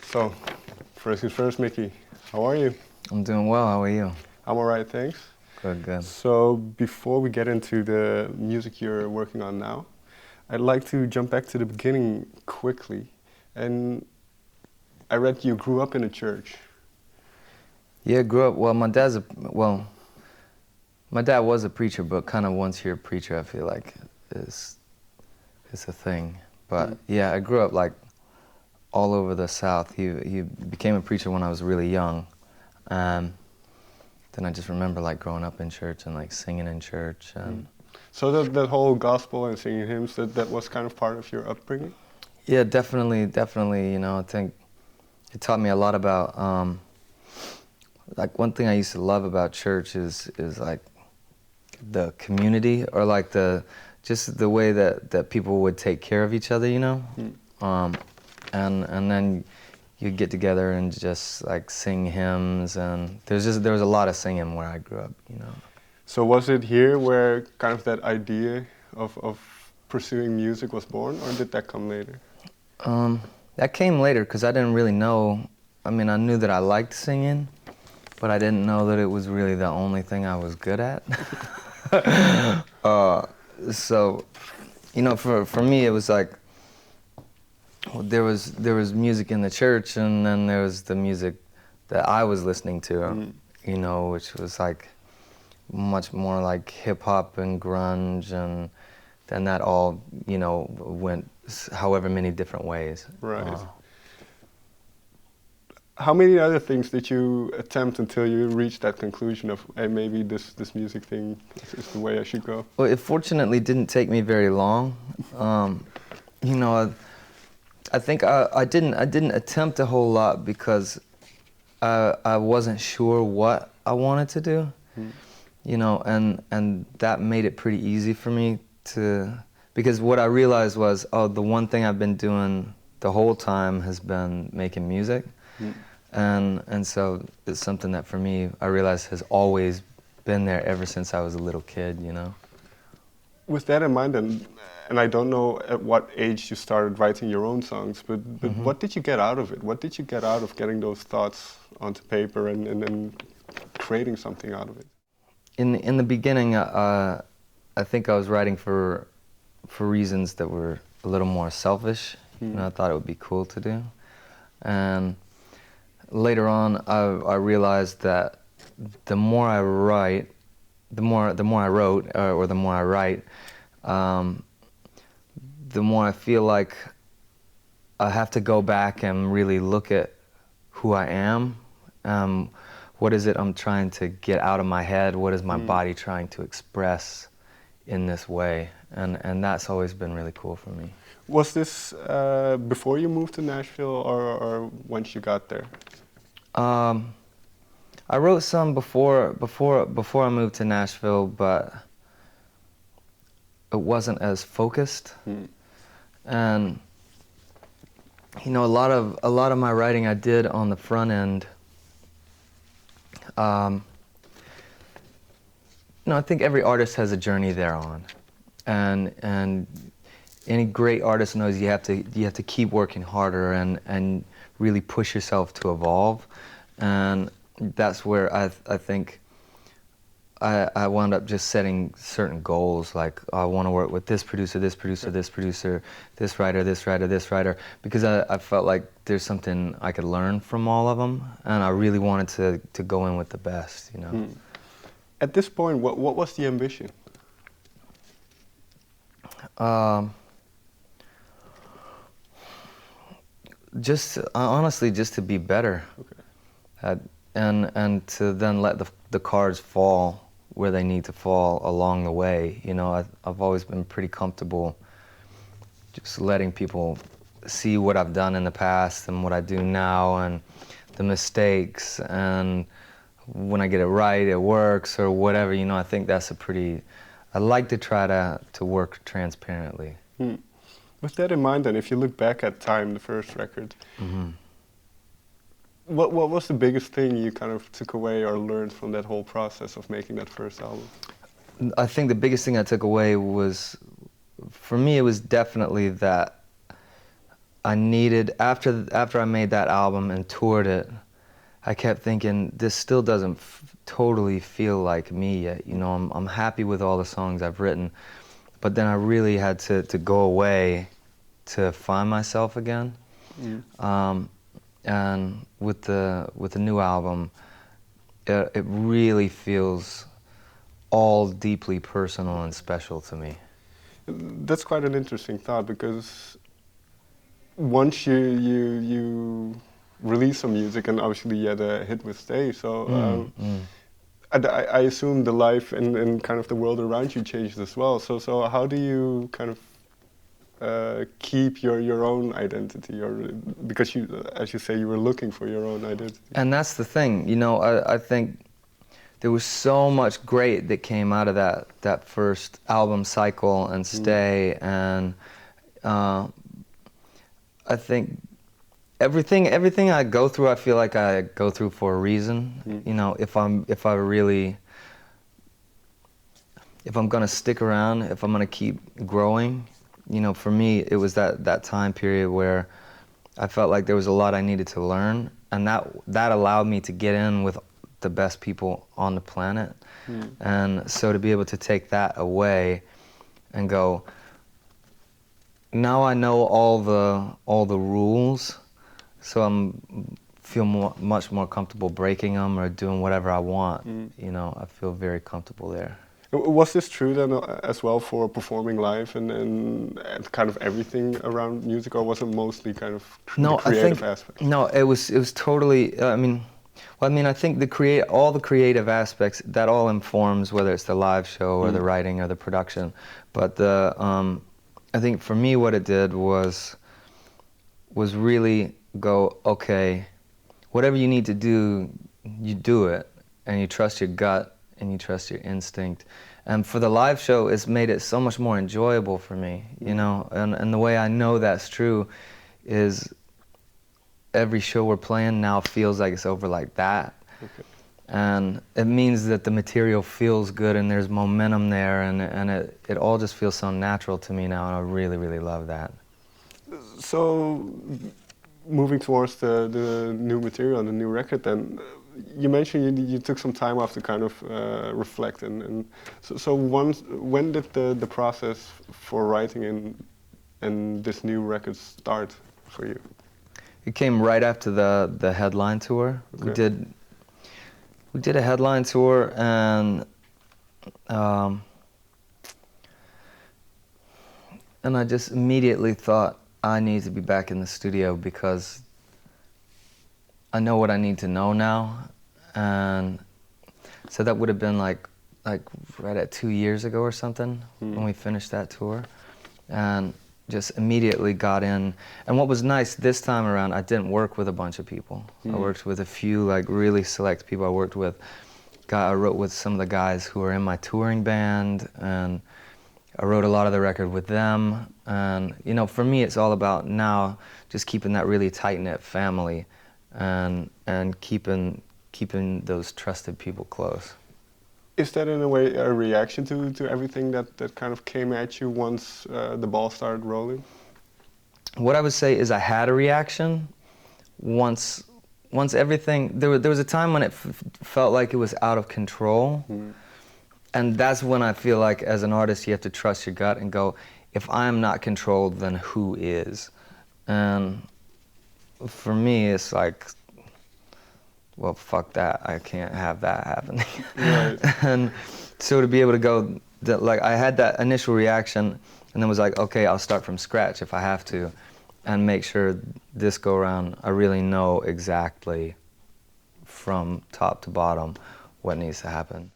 So, first things first, Mikky, how are you? I'm doing well, how are you? I'm alright, thanks. Good, good. So, before we get into the music you're working on now, I'd like to jump back to the beginning quickly. And I read you grew up in a church. Yeah, grew up, my dad was a preacher, but kind of once you're a preacher, I feel like is a thing. But yeah, I grew up like all over the South. He became a preacher when I was really young. Then I just remember like growing up in church and like singing in church. And So that whole gospel and singing hymns, that was kind of part of your upbringing? yeah, definitely, you know, I think it taught me a lot about, like one thing I used to love about church is like the community, or like just the way that people would take care of each other, you know? And then you'd get together and just like sing hymns, and there was a lot of singing where I grew up, you know? So was it here where kind of that idea of pursuing music was born, or did that come later? That came later because I didn't really know. I mean, I knew that I liked singing, but I didn't know that it was really the only thing I was good at. So, you know, for me, it was like, well, there was music in the church, and then there was the music that I was listening to, you know, which was like much more like hip hop and grunge, and then that all, you know, went however many different ways. Right. How many other things did you attempt until you reached that conclusion of, hey, maybe this music thing is the way I should go? Well, it fortunately didn't take me very long. You know, I think I didn't attempt a whole lot because I wasn't sure what I wanted to do. You know, and that made it pretty easy for me because what I realized was, oh, the one thing I've been doing the whole time has been making music. And so it's something that for me, I realized has always been there ever since I was a little kid, you know? With that in mind, and I don't know at what age you started writing your own songs, but what did you get out of it? What did you get out of getting those thoughts onto paper and then creating something out of it? In the beginning, I think I was writing for reasons that were a little more selfish. You know, I thought it would be cool to do. And later on, I realized that the more I write, the more I wrote, or the more I write, the more I feel like I have to go back and really look at who I am. What is it I'm trying to get out of my head? What is my body trying to express in this way? And that's always been really cool for me. Was this before you moved to Nashville, or once you got there? I wrote some before I moved to Nashville, but it wasn't as focused. And you know, a lot of my writing I did on the front end. You know, I think every artist has a journey they're on, and any great artist knows you have to keep working harder and really push yourself to evolve, and that's where I think I wound up just setting certain goals, like I want to work with this producer, this producer, this producer, this writer, this writer, this writer, because I felt like there's something I could learn from all of them, and I really wanted to go in with the best, you know. At this point, what was the ambition? Just honestly, just to be better. Okay. And to then let the cards fall where they need to fall along the way. You know, I've always been pretty comfortable just letting people see what I've done in the past and what I do now, and the mistakes, and when I get it right, it works, or whatever. You know, I think that's I like to try to work transparently. With that in mind, then, if you look back at Time, the first record, what was the biggest thing you kind of took away or learned from that whole process of making that first album? I think the biggest thing I took away was, for me, it was definitely that I needed, after I made that album and toured it, I kept thinking, this still doesn't totally feel like me yet. You know, I'm happy with all the songs I've written, but then I really had to go away to find myself again. And with the new album, it really feels all deeply personal and special to me. That's quite an interesting thought, because once you release some music, and obviously you had a hit with Stay, so I assume the life and kind of the world around you changed as well. So how do you kind of keep your own identity, or because you, as you say, you were looking for your own identity? And that's the thing, you know, I think there was so much great that came out of that first album cycle and Stay, and I think everything I go through, I feel like I go through for a reason. You know, if I'm gonna stick around, if I'm gonna keep growing, you know, for me it was that time period where I felt like there was a lot I needed to learn, and that allowed me to get in with the best people on the planet. And so to be able to take that away and go, now I know all the rules, so feel much more comfortable breaking them or doing whatever I want. You know, I feel very comfortable there. Was this true then as well for performing live and kind of everything around music, or was it mostly kind of the creative aspect? No, it was totally. I think all the creative aspects, that all informs whether it's the live show or the writing or the production. But I think for me what it did was really go, okay, whatever you need to do, you do it, and you trust your gut and you trust your instinct. And for the live show, it's made it so much more enjoyable for me, you know. And the way I know that's true is every show we're playing now feels like it's over like that. Okay. And it means that the material feels good and there's momentum there, and it all just feels so natural to me now, and I really, really love that. So, moving towards the new material and the new record, then, you mentioned you took some time off to kind of reflect, and so when did the process for writing and this new record start for you? It came right after the headline tour. Okay. We did a headline tour, and I just immediately thought, I need to be back in the studio because I know what I need to know now. And so that would have been like right at 2 years ago or something when we finished that tour, and just immediately got in. And what was nice this time around, I didn't work with a bunch of people. I worked with a few like really select people. I wrote with some of the guys who were in my touring band, and I wrote a lot of the record with them. And you know, for me it's all about now just keeping that really tight-knit family and keeping those trusted people close. Is that in a way a reaction to everything that kind of came at you once the ball started rolling? What I would say is I had a reaction once everything, there was a time when it felt like it was out of control. And that's when I feel like as an artist you have to trust your gut and go, if I'm not controlled, then who is? And for me it's like, well, fuck that, I can't have that happening. Right. And so to be able to go, like I had that initial reaction and then was like, okay, I'll start from scratch if I have to, and make sure this go around I really know exactly from top to bottom what needs to happen.